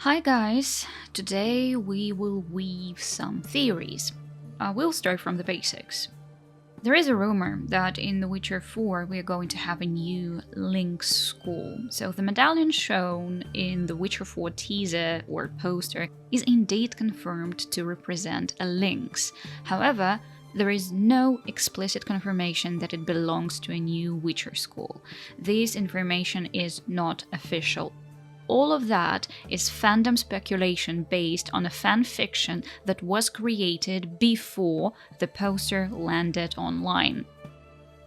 Hi guys, today we will weave some theories. We'll start from the basics. There is a rumor that in The Witcher 4 we are going to have a new Lynx school. So the medallion shown in The Witcher 4 teaser or poster is indeed confirmed to represent a lynx. However, there is no explicit confirmation that it belongs to a new Witcher school. This information is not official. All of that is fandom speculation based on a fan fiction that was created before the poster landed online.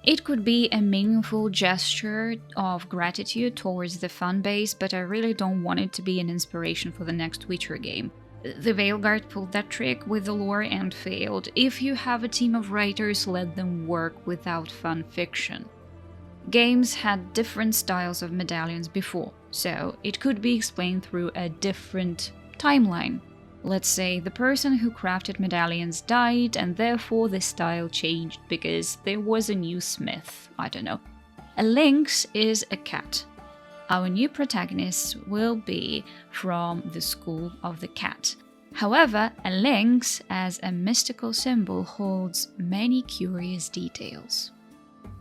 It could be a meaningful gesture of gratitude towards the fan base, but I really don't want it to be an inspiration for the next Witcher game. The Veilguard pulled that trick with the lore and failed. If you have a team of writers, let them work without fan fiction. Games had different styles of medallions before, so it could be explained through a different timeline. Let's say the person who crafted medallions died and therefore the style changed because there was a new smith, I don't know. A lynx is a cat. Our new protagonist will be from the school of the cat. However, a lynx as a mystical symbol holds many curious details.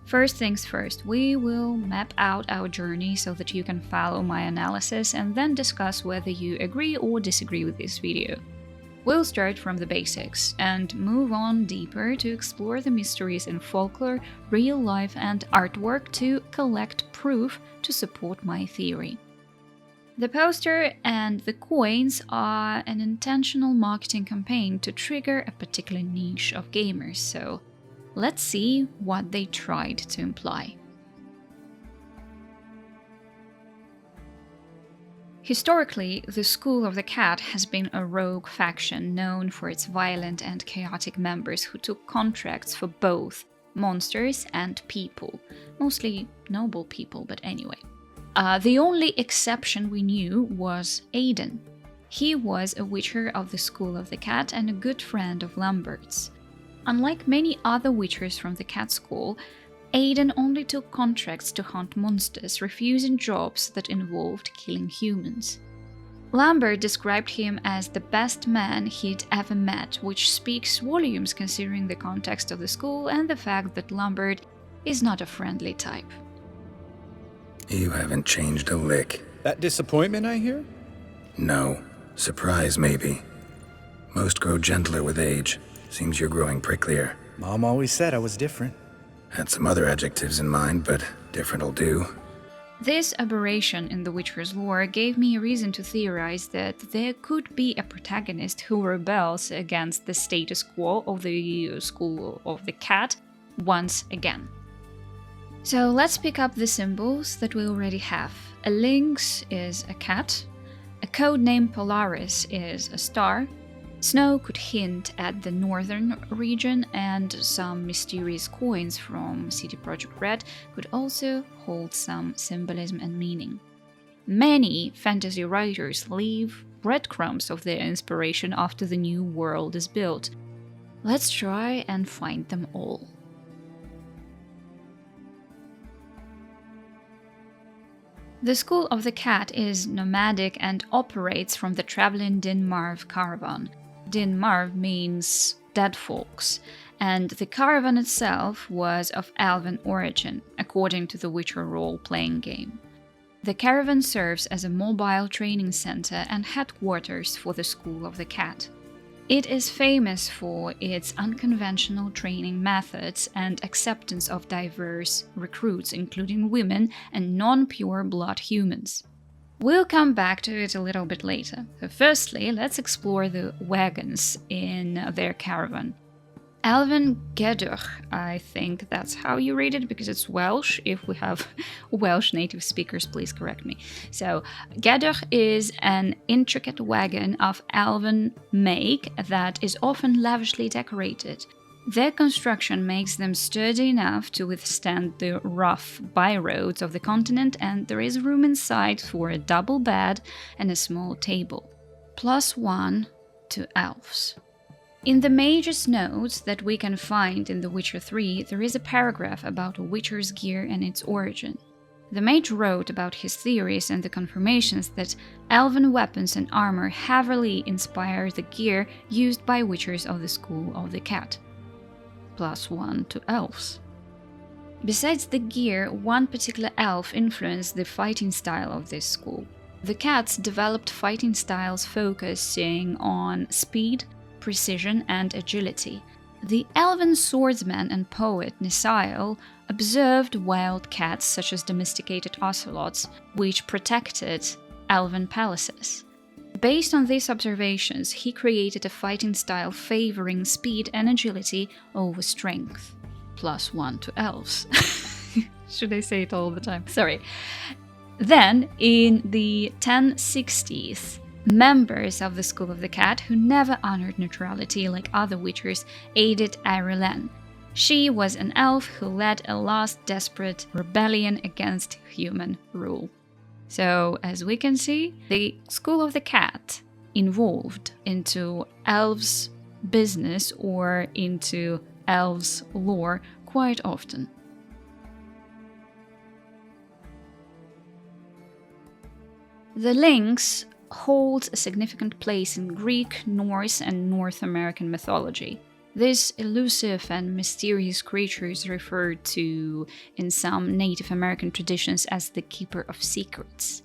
First things first, we will map out our journey so that you can follow my analysis and then discuss whether you agree or disagree with this video. We'll start from the basics and move on deeper to explore the mysteries in folklore, real life, and artwork to collect proof to support my theory. The poster and the coins are an intentional marketing campaign to trigger a particular niche of gamers, so let's see what they tried to imply. Historically, the School of the Cat has been a rogue faction known for its violent and chaotic members who took contracts for both monsters and people. Mostly noble people, but anyway. The only exception we knew was Aidan. He was a witcher of the School of the Cat and a good friend of Lambert's. Unlike many other witchers from the Cat School, Aidan only took contracts to hunt monsters, refusing jobs that involved killing humans. Lambert described him as the best man he'd ever met, which speaks volumes considering the context of the school and the fact that Lambert is not a friendly type. You haven't changed a lick. That disappointment I hear? No. Surprise, maybe. Most grow gentler with age. Seems you're growing pricklier. Mom always said I was different. Had some other adjectives in mind, but different'll do. This aberration in the Witcher's lore gave me a reason to theorize that there could be a protagonist who rebels against the status quo of the School of the Cat once again. So let's pick up the symbols that we already have. A lynx is a cat, a codename Polaris is a star, snow could hint at the northern region, and some mysterious coins from CD Projekt could also hold some symbolism and meaning. Many fantasy writers leave breadcrumbs of their inspiration after the new world is built. Let's try and find them all. The School of the Cat is nomadic and operates from the traveling Din Marv caravan. Din Marv means dead folks, and the caravan itself was of elven origin, according to the Witcher role-playing game. The caravan serves as a mobile training center and headquarters for the School of the Cat. It is famous for its unconventional training methods and acceptance of diverse recruits, including women and non-pure blood humans. We'll come back to it a little bit later. So firstly, let's explore the wagons in their caravan. Elven Gedur, I think that's how you read it because it's Welsh. If we have Welsh native speakers, please correct me. So Gedur is an intricate wagon of elven make that is often lavishly decorated. Their construction makes them sturdy enough to withstand the rough byroads of the continent, and there is room inside for a double bed and a small table. +1 to elves. In the Mage's notes that we can find in The Witcher 3, there is a paragraph about a Witcher's gear and its origin. The mage wrote about his theories and the confirmations that elven weapons and armor heavily inspire the gear used by witchers of the School of the Cat. +1 to elves. Besides the gear, one particular elf influenced the fighting style of this school. The cats developed fighting styles focusing on speed, precision, and agility. The elven swordsman and poet Nisael observed wild cats such as domesticated ocelots, which protected elven palaces. Based on these observations, he created a fighting style favoring speed and agility over strength. +1 to elves. Should I say it all the time? Sorry. Then, in the 1060s, members of the School of the Cat, who never honored neutrality like other witchers, aided Ireland. She was an elf who led a last desperate rebellion against human rule. So, as we can see, the School of the Cat involved into elves' business or into elves' lore quite often. The lynx holds a significant place in Greek, Norse, and North American mythology. This elusive and mysterious creature is referred to in some Native American traditions as the keeper of secrets.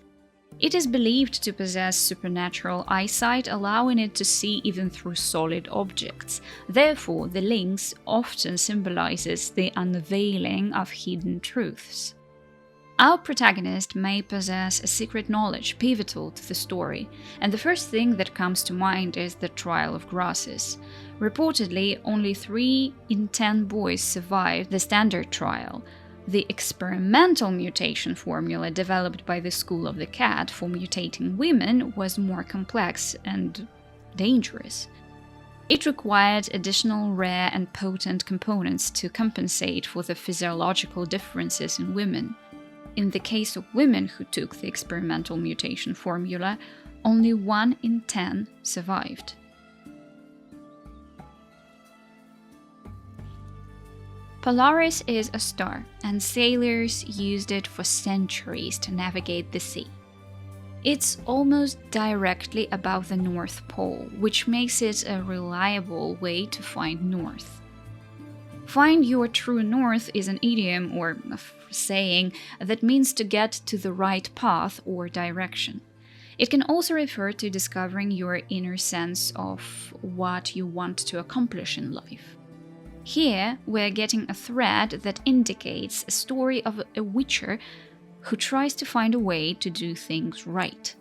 It is believed to possess supernatural eyesight, allowing it to see even through solid objects. Therefore, the lynx often symbolizes the unveiling of hidden truths. Our protagonist may possess a secret knowledge pivotal to the story, and the first thing that comes to mind is the trial of grasses. Reportedly, only 3 in 10 boys survived the standard trial. The experimental mutation formula developed by the School of the Cat for mutating women was more complex and dangerous. It required additional rare and potent components to compensate for the physiological differences in women. In the case of women who took the experimental mutation formula, only 1 in 10 survived. Polaris is a star, and sailors used it for centuries to navigate the sea. It's almost directly above the North Pole, which makes it a reliable way to find north. Find your true north is an idiom or a saying that means to get to the right path or direction. It can also refer to discovering your inner sense of what you want to accomplish in life. Here, we're getting a thread that indicates a story of a witcher who tries to find a way to do things right.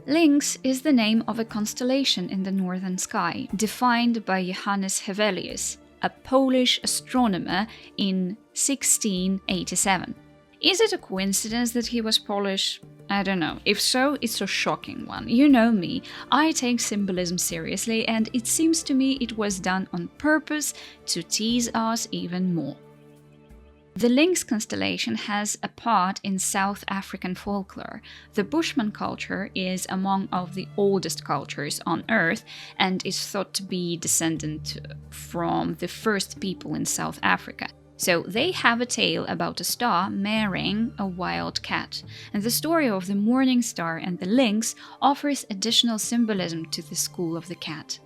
Lynx is the name of a constellation in the northern sky, defined by Johannes Hevelius, a Polish astronomer in 1687. Is it a coincidence that he was Polish? I don't know. If so, it's a shocking one. You know me, I take symbolism seriously, and it seems to me it was done on purpose to tease us even more. The Lynx constellation has a part in South African folklore. The Bushman culture is among of the oldest cultures on Earth and is thought to be descendant from the first people in South Africa. So they have a tale about a star marrying a wild cat, and the story of the morning star and the lynx offers additional symbolism to the School of the Cat.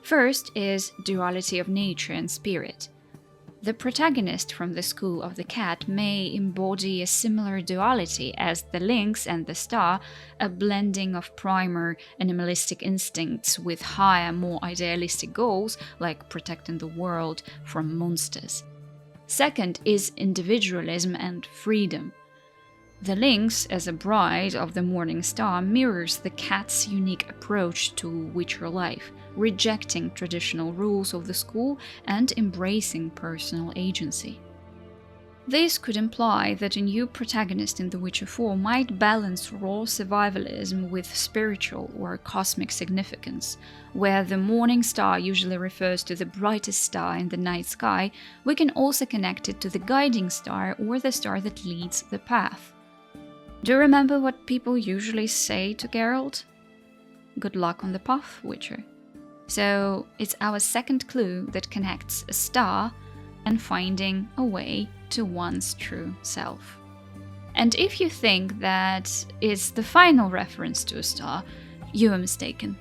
First is duality of nature and spirit. The protagonist from the School of the Cat may embody a similar duality as the lynx and the star, a blending of primal animalistic instincts with higher, more idealistic goals like protecting the world from monsters. Second is individualism and freedom. The lynx, as a bride of the morning star, mirrors the cat's unique approach to witcher life, rejecting traditional rules of the school and embracing personal agency. This could imply that a new protagonist in The Witcher 4 might balance raw survivalism with spiritual or cosmic significance. Where the morning star usually refers to the brightest star in the night sky, we can also connect it to the guiding star or the star that leads the path. Do you remember what people usually say to Geralt? Good luck on the path, Witcher. So it's our second clue that connects a star and finding a way to one's true self. And if you think that it's the final reference to a star, you are mistaken.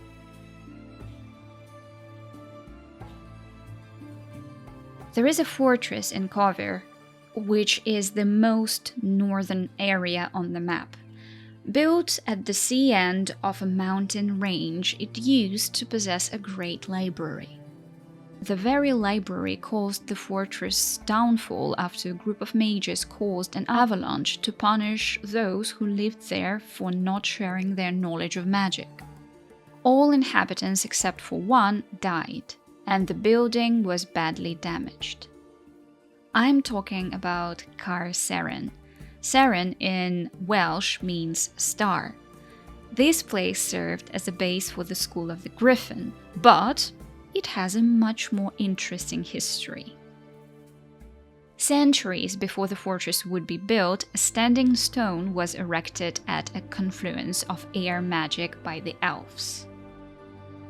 There is a fortress in Kovir, which is the most northern area on the map. Built at the sea end of a mountain range, it used to possess a great library. The very library caused the fortress' downfall after a group of mages caused an avalanche to punish those who lived there for not sharing their knowledge of magic. All inhabitants except for one died, and the building was badly damaged. I'm talking about Caer Seren. Seren in Welsh means star. This place served as a base for the School of the Griffin, but it has a much more interesting history. Centuries before the fortress would be built, a standing stone was erected at a confluence of air magic by the elves.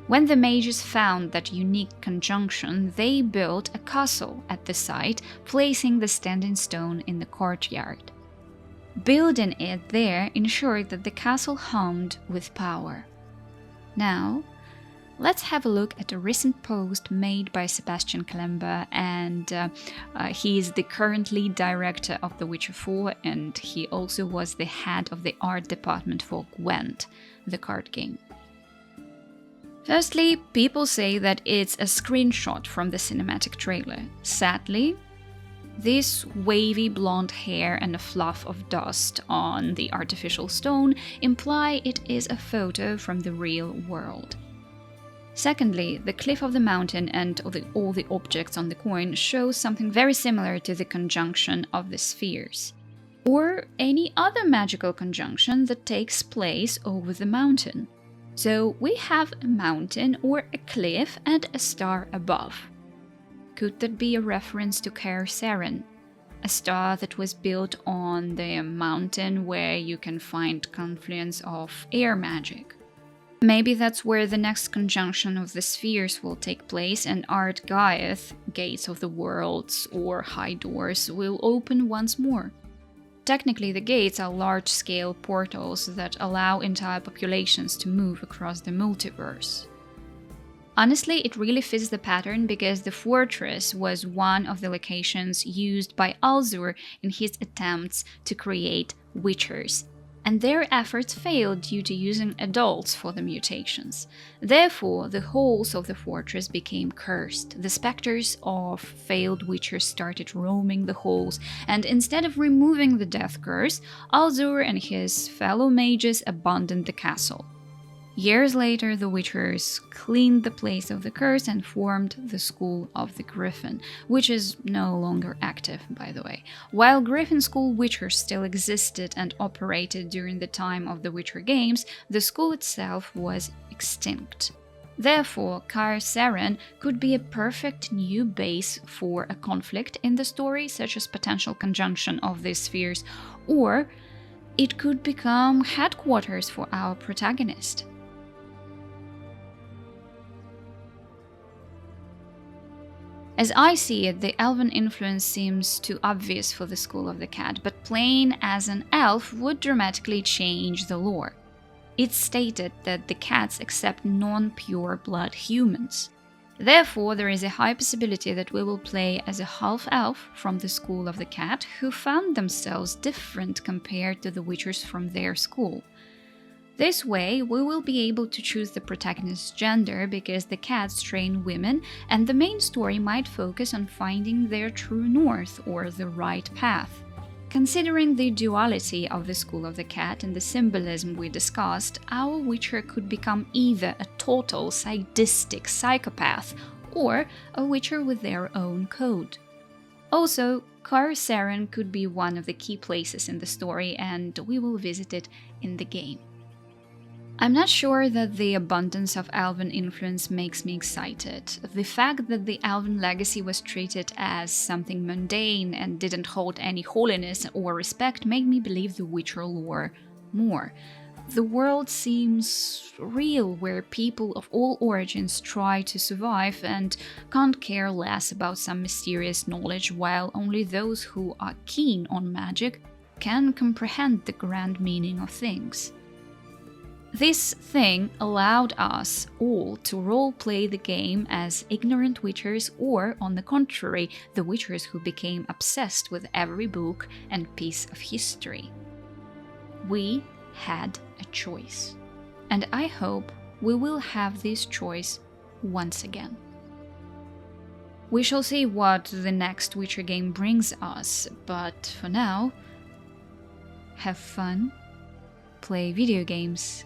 When the mages found that unique conjunction, they built a castle at the site, placing the standing stone in the courtyard. Building it there ensured that the castle hummed with power. Now, let's have a look at a recent post made by Sebastian Kalemba, and he is the current lead director of The Witcher 4, and he also was the head of the art department for Gwent, the card game. Firstly, people say that it's a screenshot from the cinematic trailer. Sadly, this wavy blonde hair and a fluff of dust on the artificial stone imply it is a photo from the real world. Secondly, the cliff of the mountain and all the objects on the coin show something very similar to the conjunction of the spheres, or any other magical conjunction that takes place over the mountain. So we have a mountain or a cliff and a star above. Could that be a reference to Caer Seren, a star that was built on the mountain where you can find confluence of air magic? Maybe that's where the next conjunction of the spheres will take place, and Ard Gaeth, Gates of the Worlds or High Doors, will open once more. Technically, the gates are large-scale portals that allow entire populations to move across the multiverse. Honestly, it really fits the pattern because the fortress was one of the locations used by Alzur in his attempts to create Witchers, and their efforts failed due to using adults for the mutations. Therefore, the halls of the fortress became cursed. The specters of failed Witchers started roaming the halls, and instead of removing the death curse, Alzur and his fellow mages abandoned the castle. Years later, the Witchers cleaned the place of the curse and formed the School of the Griffin, which is no longer active, by the way. While Griffin School Witchers still existed and operated during the time of the Witcher games, the school itself was extinct. Therefore, Caer Seren could be a perfect new base for a conflict in the story, such as potential conjunction of these spheres, or it could become headquarters for our protagonist. As I see it, the elven influence seems too obvious for the School of the Cat, but playing as an elf would dramatically change the lore. It's stated that the cats accept non-pure blood humans. Therefore, there is a high possibility that we will play as a half-elf from the School of the Cat who found themselves different compared to the Witchers from their school. This way, we will be able to choose the protagonist's gender because the cats train women, and the main story might focus on finding their true north or the right path. Considering the duality of the School of the Cat and the symbolism we discussed, our Witcher could become either a total sadistic psychopath or a Witcher with their own code. Also, Caer Seren could be one of the key places in the story, and we will visit it in the game. I'm not sure that the abundance of elven influence makes me excited. The fact that the elven legacy was treated as something mundane and didn't hold any holiness or respect made me believe the Witcher lore more. The world seems real, where people of all origins try to survive and can't care less about some mysterious knowledge, while only those who are keen on magic can comprehend the grand meaning of things. This thing allowed us all to roleplay the game as ignorant witchers, or, on the contrary, the witchers who became obsessed with every book and piece of history. We had a choice, and I hope we will have this choice once again. We shall see what the next Witcher game brings us, but for now, have fun, play video games,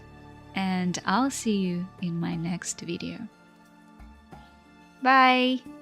and I'll see you in my next video. Bye!